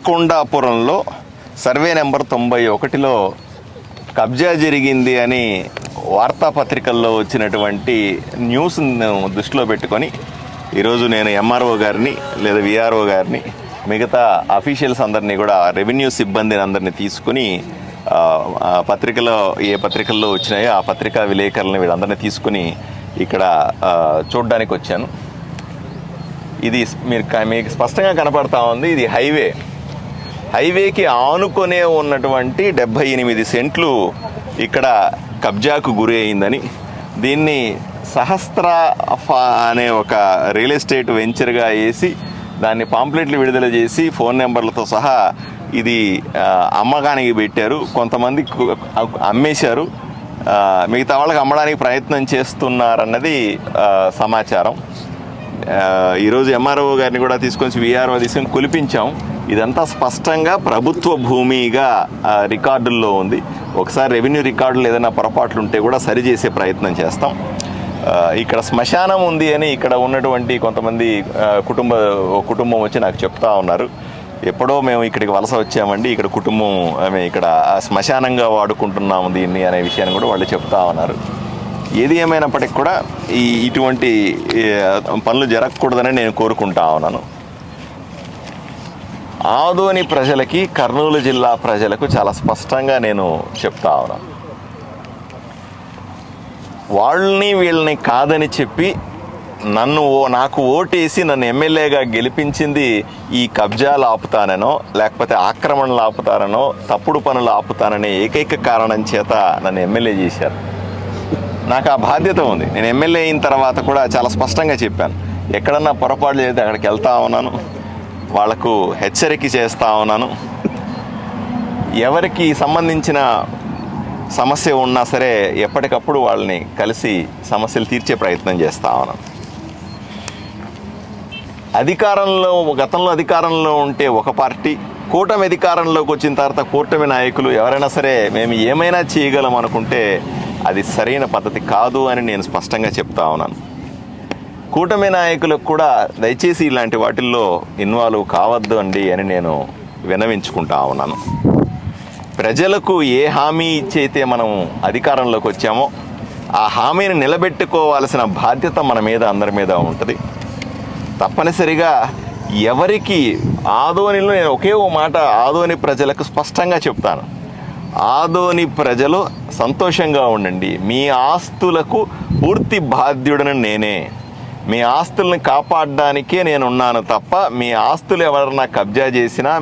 కొండాపురంలో survey number 91లో కబ్జా జరిగింది అని వార్తాపత్రికల్లో వచ్చినటువంటి న్యూస్ను దృష్టిలో పెట్టుకొని ఈరోజు నేను ఎంఆర్ఓ గారిని లేదా విఆర్ఓ గారిని మిగతా అఫీషియల్స్ అందరినీ కూడా రెవెన్యూ సిబ్బందిని అందరినీ తీసుకుని పత్రికలో ఏ పత్రికల్లో వచ్చినాయో ఆ పత్రికా విలేకరులను వీళ్ళందరినీ తీసుకుని ఇక్కడ చూడడానికి వచ్చాను. ఇది మీకు స్పష్టంగా కనపడతా ఉంది. ఇది హైవేకి ఆనుకొనే ఉన్నటువంటి 78 సెంట్లు ఇక్కడ కబ్జాకు గురి అయిందని, దీన్ని సహస్ర అనే ఒక రియల్ ఎస్టేట్ వెంచర్గా వేసి దాన్ని పాంప్లెట్లు విడుదల చేసి ఫోన్ నెంబర్లతో సహా ఇది అమ్మకానికి పెట్టారు. కొంతమంది అమ్మేశారు, మిగతా వాళ్ళకి అమ్మడానికి ప్రయత్నం చేస్తున్నారన్నది సమాచారం. ఈరోజు ఎంఆర్ఓ గారిని కూడా తీసుకొని విఆర్ఓ తీసుకొని కొలిపించాం. ఇదంతా స్పష్టంగా ప్రభుత్వ భూమిగా రికార్డుల్లో ఉంది. ఒకసారి రెవెన్యూ రికార్డులు ఏదైనా పొరపాట్లు ఉంటే కూడా సరిచేసే ప్రయత్నం చేస్తాం. ఇక్కడ శ్మశానం ఉంది అని ఇక్కడ ఉన్నటువంటి కొంతమంది కుటుంబం వచ్చి నాకు చెప్తా ఉన్నారు. ఎప్పుడో మేము ఇక్కడికి వలస వచ్చామండి, ఇక్కడ కుటుంబం ఇక్కడ శ్మశానంగా వాడుకుంటున్నాము దీన్ని అనే విషయాన్ని కూడా వాళ్ళు చెప్తా ఉన్నారు. ఏది ఏమైనప్పటికీ కూడా ఇటువంటి పనులు జరగకూడదని నేను కోరుకుంటా ఉన్నాను. ఆదోని ప్రజలకి, కర్నూలు జిల్లా ప్రజలకు చాలా స్పష్టంగా నేను చెప్తా ఉన్నాను. వాళ్ళని వీళ్ళని కాదని చెప్పి నాకు ఓటేసి నన్ను ఎమ్మెల్యేగా గెలిపించింది ఈ కబ్జాలు ఆపుతానో లేకపోతే ఆక్రమణలు ఆపుతానో తప్పుడు పనులు ఆపుతాననే ఏకైక కారణం చేత నన్ను ఎమ్మెల్యే చేశారు. నాకు ఆ బాధ్యత ఉంది. నేను ఎమ్మెల్యే అయిన తర్వాత కూడా చాలా స్పష్టంగా చెప్పాను, ఎక్కడన్నా పొరపాటు చేస్తే అక్కడికి వెళ్తా ఉన్నాను, వాళ్లకు హెచ్చరిక చేస్తూ ఉన్నాను. ఎవరికి సంబంధించిన సమస్య ఉన్నా సరే ఎప్పటికప్పుడు వాళ్ళని కలిసి సమస్యలు తీర్చే ప్రయత్నం చేస్తూ ఉన్నాను. గతంలో అధికారంలో ఉంటే ఒక పార్టీ, కూటమి అధికారంలోకి వచ్చిన తర్వాత కూటమి నాయకులు ఎవరైనా సరే మేము ఏమైనా చేయగలం అనుకుంటే అది సరైన పద్ధతి కాదు అని నేను స్పష్టంగా చెప్తా ఉన్నాను. కూటమి నాయకులకు కూడా దయచేసి ఇలాంటి వాటిల్లో ఇన్వాల్వ్ కావద్దు అండి అని నేను విన్నవించుకుంటా ఉన్నాను. ప్రజలకు ఏ హామీ ఇచ్చైతే మనం అధికారంలోకి వచ్చామో ఆ హామీని నిలబెట్టుకోవాల్సిన బాధ్యత మన మీద, అందరి మీద ఉంటుంది. తప్పనిసరిగా ఎవరికి ఆదోనిలో నేను ఒకే మాట ఆదోని ప్రజలకు స్పష్టంగా చెప్తాను. ఆదోని ప్రజలు సంతోషంగా ఉండండి. మీ ఆస్తులకు పూర్తి బాధ్యుడను నేనే. మీ ఆస్తుల్ని కాపాడడానికే నేనున్నాను తప్ప మీ ఆస్తులు ఎవరన్నా కబ్జా చేసినా